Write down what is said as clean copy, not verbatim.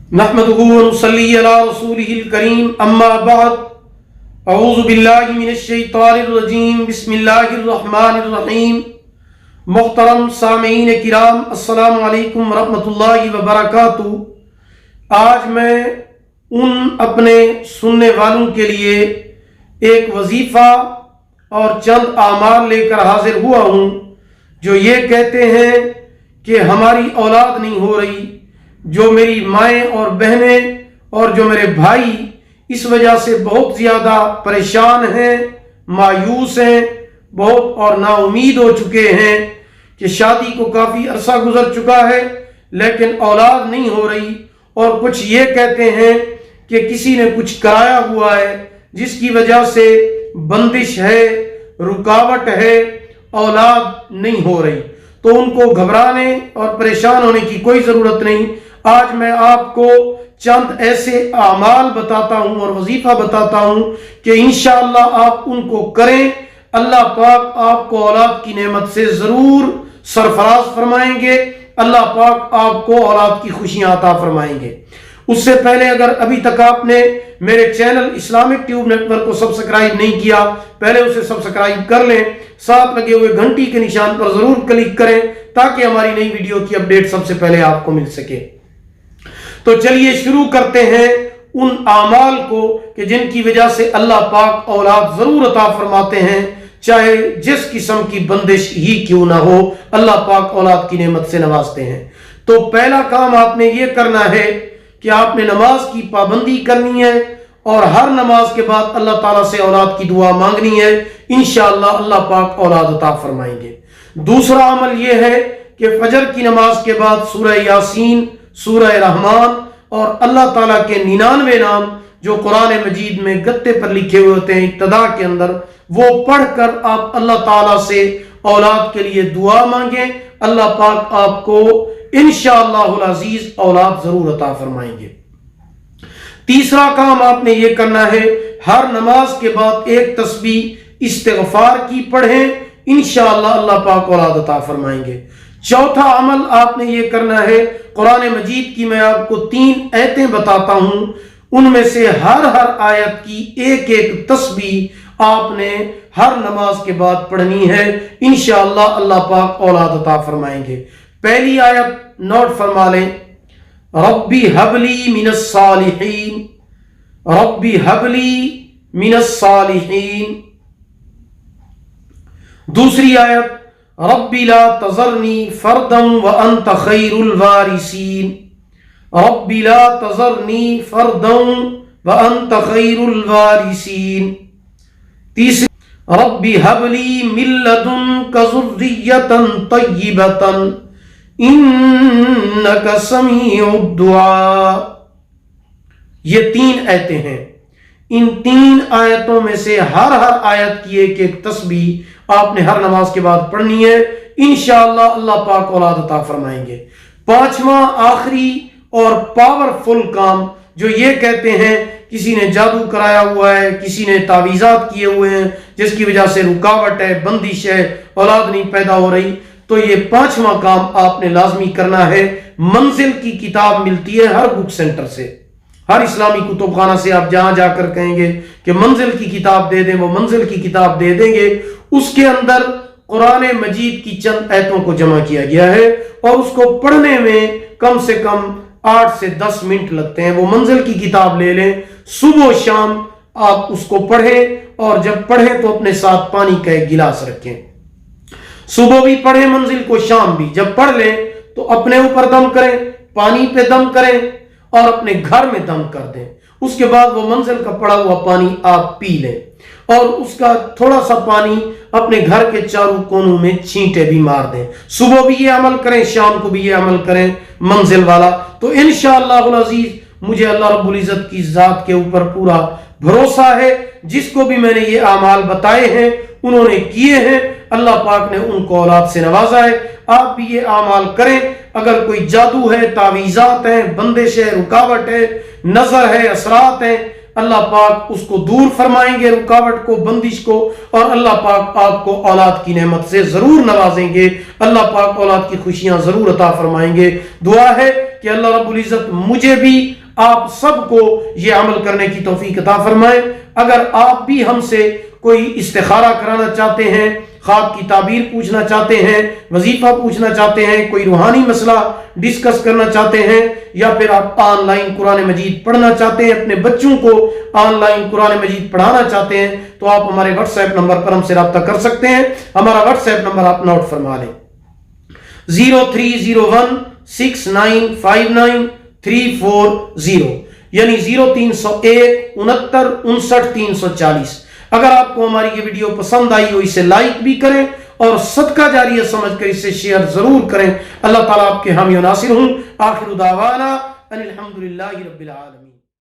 نحمده ونصلي على رسوله الكريم اما بعد اعوذ باللہ من الشیطان الرجیم بسم اللہ الرحمن الرحیم۔ محترم سامعین کرام، السلام علیکم ورحمۃ اللہ وبرکاتہ۔ آج میں ان اپنے سننے والوں کے لیے ایک وظیفہ اور چند اعمال لے کر حاضر ہوا ہوں جو یہ کہتے ہیں کہ ہماری اولاد نہیں ہو رہی، جو میری مائیں اور بہنیں اور جو میرے بھائی اس وجہ سے بہت زیادہ پریشان ہیں، مایوس ہیں، بہت اور نا امید ہو چکے ہیں کہ شادی کو کافی عرصہ گزر چکا ہے لیکن اولاد نہیں ہو رہی، اور کچھ یہ کہتے ہیں کہ کسی نے کچھ کرایا ہوا ہے جس کی وجہ سے بندش ہے، رکاوٹ ہے، اولاد نہیں ہو رہی۔ تو ان کو گھبرانے اور پریشان ہونے کی کوئی ضرورت نہیں۔ آج میں آپ کو چند ایسے اعمال بتاتا ہوں اور وظیفہ بتاتا ہوں کہ انشاءاللہ آپ ان کو کریں، اللہ پاک آپ کو اولاد کی نعمت سے ضرور سرفراز فرمائیں گے، اللہ پاک آپ کو اولاد کی خوشیاں عطا فرمائیں گے۔ اس سے پہلے اگر ابھی تک آپ نے میرے channel Islamic tube network کو سبسکرائب نہیں کیا، پہلے اسے سبسکرائب کر لیں، ساتھ لگے ہوئے گھنٹی کے نشان پر ضرور کلک کریں تاکہ ہماری نئی ویڈیو کی اپڈیٹ سب سے پہلے آپ کو مل سکے۔ تو چلیے شروع کرتے ہیں ان اعمال کو کہ جن کی وجہ سے اللہ پاک اولاد ضرور عطا فرماتے ہیں، چاہے جس قسم کی بندش ہی کیوں نہ ہو، اللہ پاک اولاد کی نعمت سے نوازتے ہیں۔ تو پہلا کام آپ نے یہ کرنا ہے کہ آپ نے نماز کی پابندی کرنی ہے اور ہر نماز کے بعد اللہ تعالیٰ سے اولاد کی دعا مانگنی ہے، انشاءاللہ اللہ پاک اولاد عطا فرمائیں گے۔ دوسرا عمل یہ ہے کہ فجر کی نماز کے بعد سورہ یاسین، سورہ رحمان اور اللہ تعالیٰ کے 99 نام جو قرآن مجید میں گتے پر لکھے ہوئے ہوتے ہیں ابتدا کے اندر، وہ پڑھ کر آپ اللہ تعالیٰ سے اولاد کے لیے دعا مانگیں، اللہ پاک آپ کو انشاءاللہ العزیز اولاد ضرور عطا فرمائیں گے۔ تیسرا کام آپ نے یہ کرنا ہے، ہر نماز کے بعد ایک تسبیح استغفار کی پڑھیں، انشاءاللہ اللہ پاک اولاد عطا فرمائیں گے۔ چوتھا عمل آپ نے یہ کرنا ہے، قرآن مجید کی میں آپ کو 3 آیتیں بتاتا ہوں، ان میں سے ہر آیت کی ایک تسبیح آپ نے ہر نماز کے بعد پڑھنی ہے، انشاءاللہ اللہ پاک اولاد عطا فرمائیں گے۔ پہلی آیت نوٹ فرما لیں، ربی حبلی من الصالحین، ربی حبلی من الصالحین۔ دوسری آیت، ربی لا تذرنی فردا وانت خیر الوارثین، ربی لا تذرنی فردا وانت خیر الوارثین۔ تیسری، ربی حبلی من لدنک ذریۃ طیبۃ انک سمیع الدعاء۔ یہ 3 آیتیں ہیں، ان 3 آیتوں میں سے ہر آیت کی ایک تسبیح آپ نے ہر نماز کے بعد پڑھنی ہے، انشاءاللہ اللہ پاک اولاد عطا فرمائیں گے۔ پانچواں آخری اور پاورفل کام جو یہ کہتے ہیں کسی نے جادو کرایا ہوا ہے، کسی نے تعویذات کیے ہوئے ہیں جس کی وجہ سے رکاوٹ ہے، بندش ہے، اولاد نہیں پیدا ہو رہی، تو یہ 5واں کام آپ نے لازمی کرنا ہے۔ منزل کی کتاب ملتی ہے ہر بک سینٹر سے، ہر اسلامی کتب خانہ سے، آپ جہاں جا کر کہیں گے کہ منزل کی کتاب دے دیں، وہ منزل کی کتاب دے دیں گے۔ اس کے اندر قرآن مجید کی چند آیتوں کو جمع کیا گیا ہے اور اس کو پڑھنے میں کم سے کم 8 سے 10 منٹ لگتے ہیں۔ وہ منزل کی کتاب لے لیں، صبح و شام آپ اس کو پڑھیں، اور جب پڑھیں تو اپنے ساتھ پانی کا ایک گلاس رکھیں، صبح بھی پڑھیں منزل کو، شام بھی۔ جب پڑھ لیں تو اپنے اوپر دم کریں، پانی پہ دم کریں اور اپنے گھر میں دم کر دیں۔ اس کے بعد وہ منزل کا پڑا ہوا پانی آپ پی لیں اور اس کا تھوڑا سا پانی اپنے گھر کے چاروں کونوں میں چھینٹے بھی مار دیں۔ صبح بھی یہ عمل کریں، شام کو بھی یہ عمل کریں منزل والا، تو انشاءاللہ العزیز مجھے اللہ رب العزت کی ذات کے اوپر پورا بھروسہ ہے، جس کو بھی میں نے یہ اعمال بتائے ہیں انہوں نے کیے ہیں، اللہ پاک نے ان کو اولاد سے نوازا ہے۔ آپ بھی یہ اعمال کریں۔ اگر کوئی جادو ہے، تعویذات ہیں، بندش ہے، رکاوٹ ہے، نظر ہے، اثرات ہیں، اللہ پاک اس کو دور فرمائیں گے، رکاوٹ کو، بندش کو، اور اللہ پاک آپ کو اولاد کی نعمت سے ضرور نوازیں گے، اللہ پاک اولاد کی خوشیاں ضرور عطا فرمائیں گے۔ دعا ہے کہ کہ اللہ رب العزت مجھے بھی آپ سب کو یہ عمل کرنے کی توفیق عطا فرمائے۔ اگر آپ بھی ہم سے کوئی استخارہ کرانا چاہتے ہیں، خواب کی تعبیر پوچھنا چاہتے ہیں، وظیفہ پوچھنا چاہتے ہیں، کوئی روحانی مسئلہ ڈسکس کرنا چاہتے ہیں، یا پھر آپ آن لائن قرآن مجید پڑھنا چاہتے ہیں، اپنے بچوں کو آن لائن قرآن مجید پڑھانا چاہتے ہیں، تو آپ ہمارے واٹس ایپ نمبر پر ہم سے رابطہ کر سکتے ہیں۔ ہمارا واٹس ایپ نمبر آپ نوٹ فرما لیں، 0301695934 یعنی 0301 69 59 340۔ اگر آپ کو ہماری یہ ویڈیو پسند آئی ہو اسے لائک بھی کریں اور صدقہ جاریہ سمجھ کر اسے شیئر ضرور کریں۔ اللہ تعالیٰ آپ کے حامی و ناصر ہوں۔ آخر دعوانا ان الحمدللہ رب العالمین۔